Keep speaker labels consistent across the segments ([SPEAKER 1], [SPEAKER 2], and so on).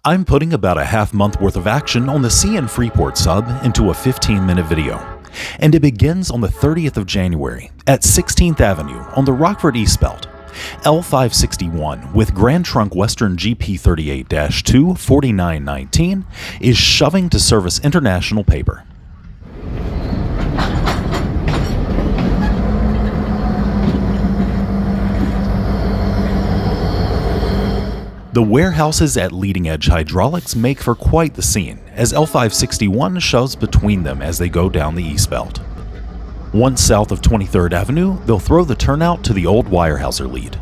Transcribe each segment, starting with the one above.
[SPEAKER 1] I'm putting about a half-month worth of action on the CN Freeport sub into a 15-minute video. And it begins on the 30th of January at 16th Avenue on the Rockford East Belt. L561 with Grand Trunk Western GP38-2 4919 is shoving to service international paper. The warehouses at Leading Edge Hydraulics make for quite the scene, as L561 shoves between them as they go down the East Belt. Once south of 23rd Avenue, they'll throw the turnout to the old Weyerhaeuser lead.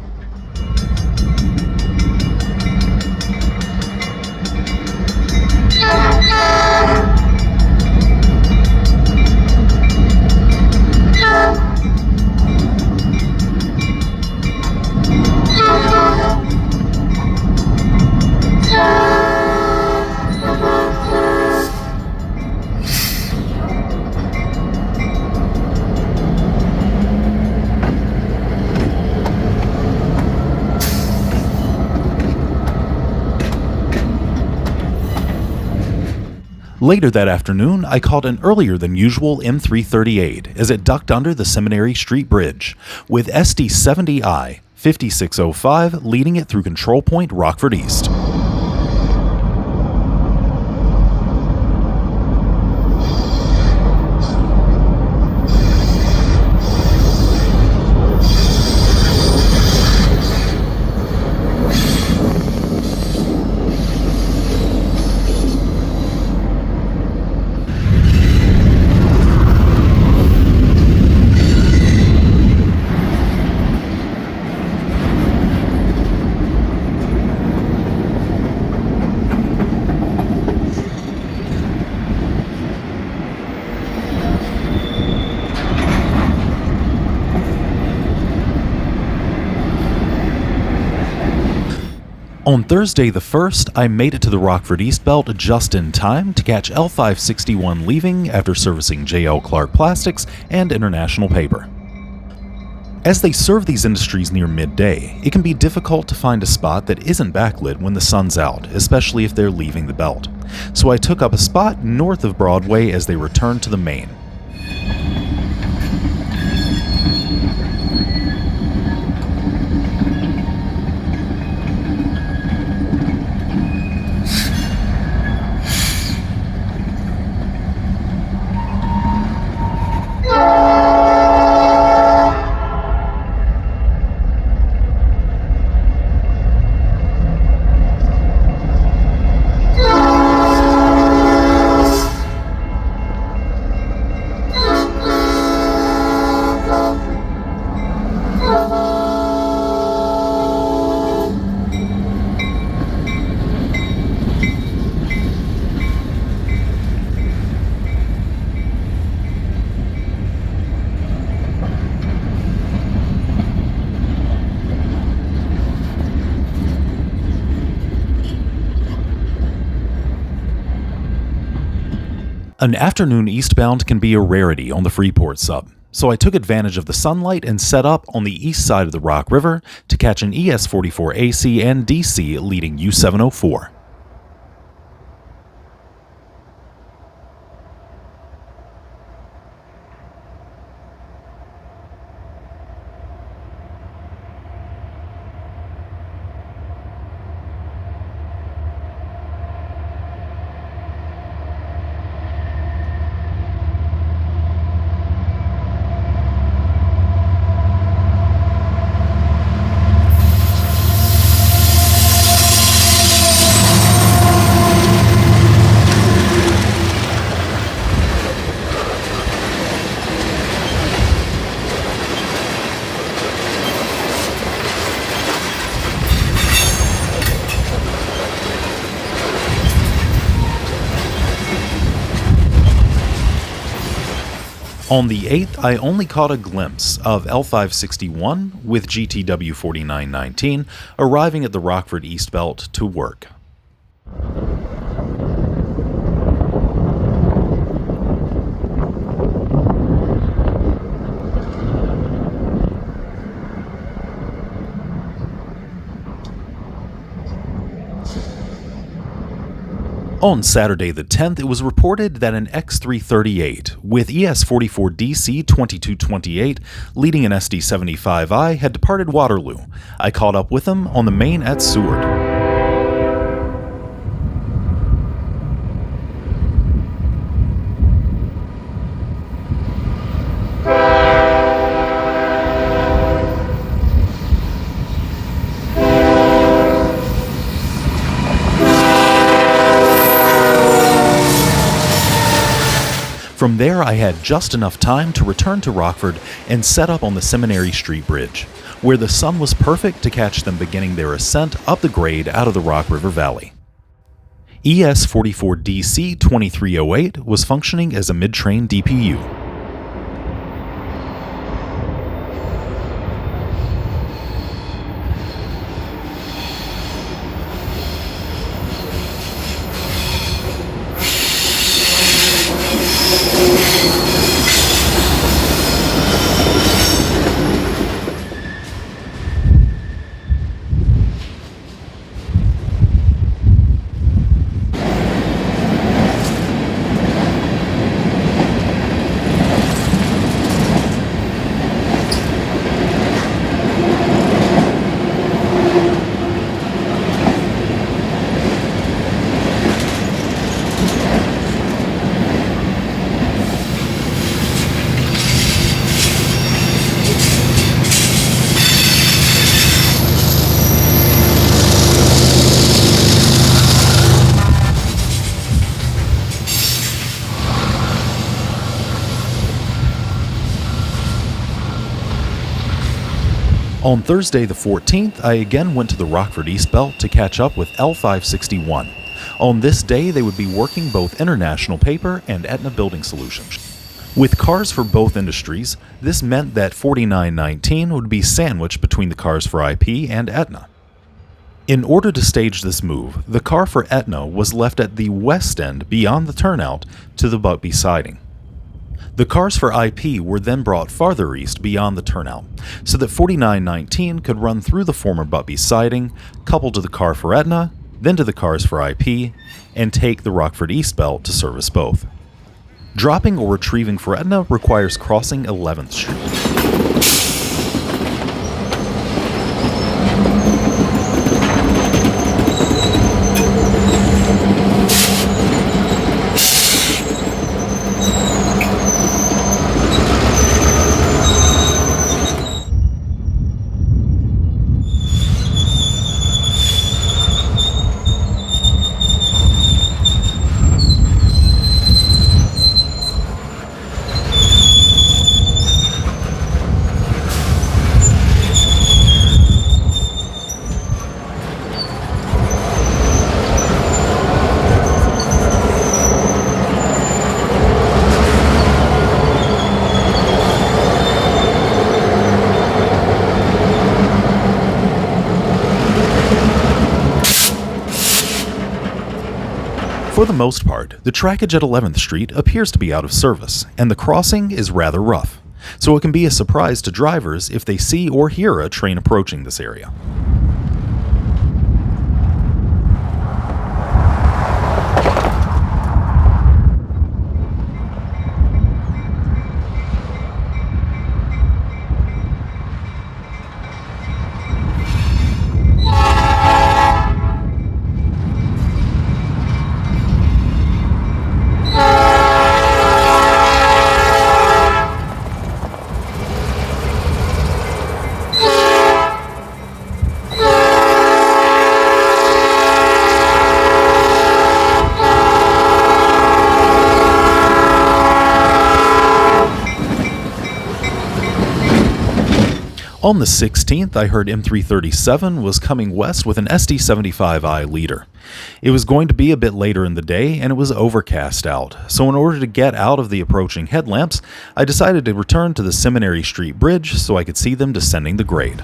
[SPEAKER 1] Later that afternoon, I caught an earlier than usual M338 as it ducked under the Seminary Street Bridge, with SD70I 5605 leading it through Control Point Rockford East. On Thursday the 1st, I made it to the Rockford East Belt just in time to catch L561 leaving after servicing J.L. Clark Plastics and International Paper. As they serve these industries near midday, it can be difficult to find a spot that isn't backlit when the sun's out, especially if they're leaving the belt. So I took up a spot north of Broadway as they returned to the main. An afternoon eastbound can be a rarity on the Freeport sub, so I took advantage of the sunlight and set up on the east side of the Rock River to catch an ES44 AC and DC leading U704. On the 8th, I only caught a glimpse of L561 with GTW 4919 arriving at the Rockford East Belt to work. On Saturday the 10th, it was reported that an X338 with ES44DC 2228 leading an SD75I had departed Waterloo. I caught up with them on the main at Seward. From there, I had just enough time to return to Rockford and set up on the Seminary Street Bridge, where the sun was perfect to catch them beginning their ascent up the grade out of the Rock River Valley. ES44DC 2308 was functioning as a mid-train DPU. On Thursday the 14th, I again went to the Rockford East Belt to catch up with L561. On this day, they would be working both International Paper and Aetna Building Solutions. With cars for both industries, this meant that 4919 would be sandwiched between the cars for IP and Aetna. In order to stage this move, the car for Aetna was left at the west end beyond the turnout to the Butby siding. The cars for IP were then brought farther east beyond the turnout, so that 4919 could run through the former Butby siding, couple to the car for Aetna, then to the cars for IP, and take the Rockford East Belt to service both. Dropping or retrieving for Aetna requires crossing 11th Street. For the most part, the trackage at 11th Street appears to be out of service, and the crossing is rather rough, so it can be a surprise to drivers if they see or hear a train approaching this area. On the 16th, I heard M337 was coming west with an SD75I leader. It was going to be a bit later in the day, and it was overcast out, so in order to get out of the approaching headlamps, I decided to return to the Seminary Street Bridge so I could see them descending the grade.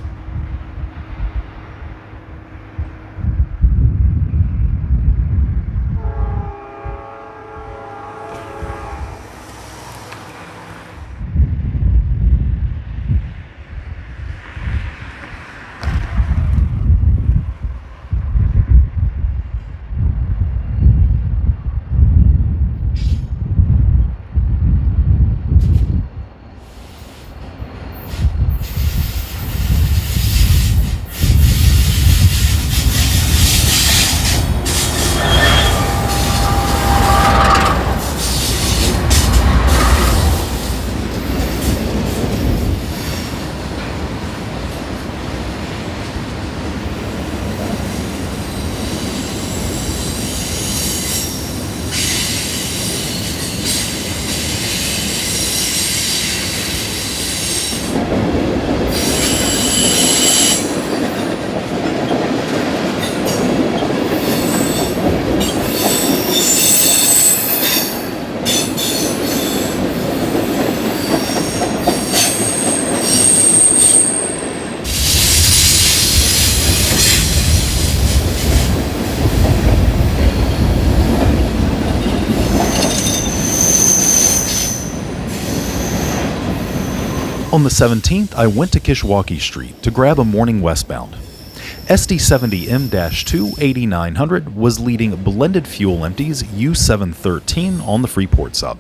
[SPEAKER 1] On the 17th, I went to Kishwaukee Street to grab a morning westbound. SD70M-2 8900 was leading blended fuel empties U713 on the Freeport sub.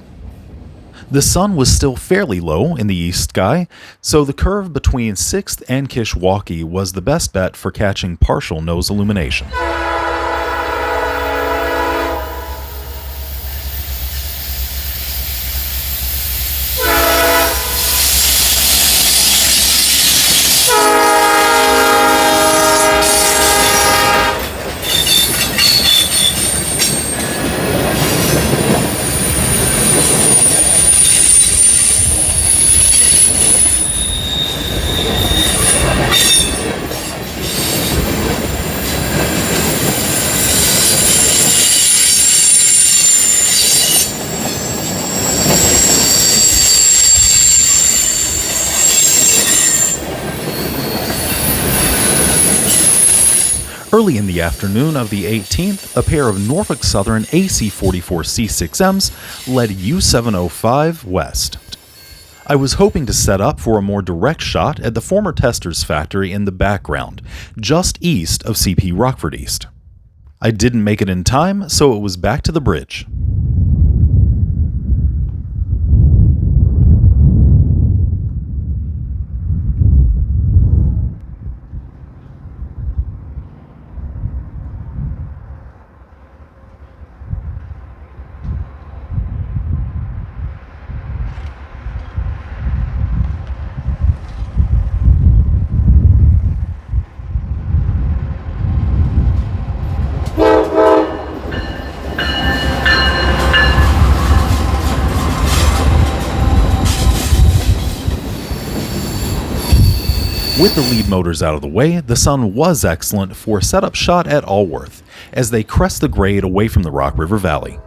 [SPEAKER 1] The sun was still fairly low in the east sky, so the curve between 6th and Kishwaukee was the best bet for catching partial nose illumination. Early in the afternoon of the 18th, a pair of Norfolk Southern AC-44C6Ms led U705 west. I was hoping to set up for a more direct shot at the former Testers factory in the background, just east of CP Rockford East. I didn't make it in time, so it was back to the bridge. With the lead motors out of the way, the sun was excellent for a setup shot at Allworth as they crest the grade away from the Rock River Valley.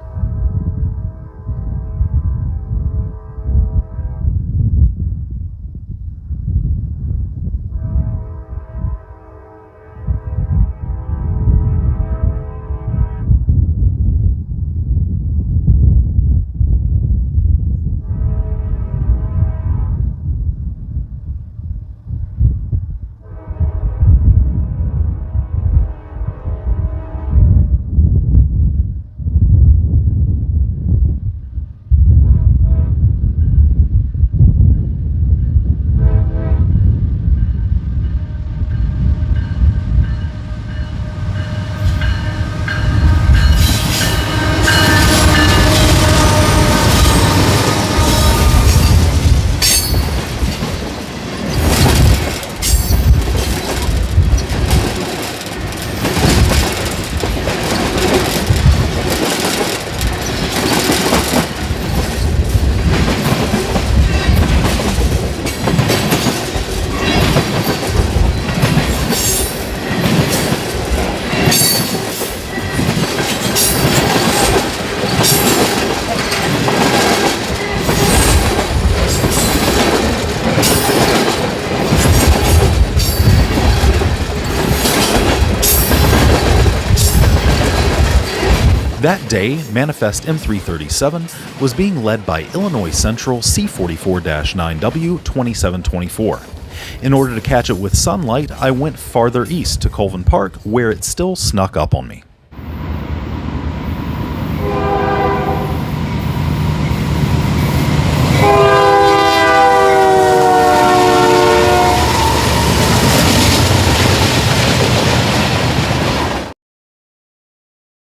[SPEAKER 1] That day, Manifest M337 was being led by Illinois Central C44-9W 2724. In order to catch it with sunlight, I went farther east to Colvin Park, where it still snuck up on me.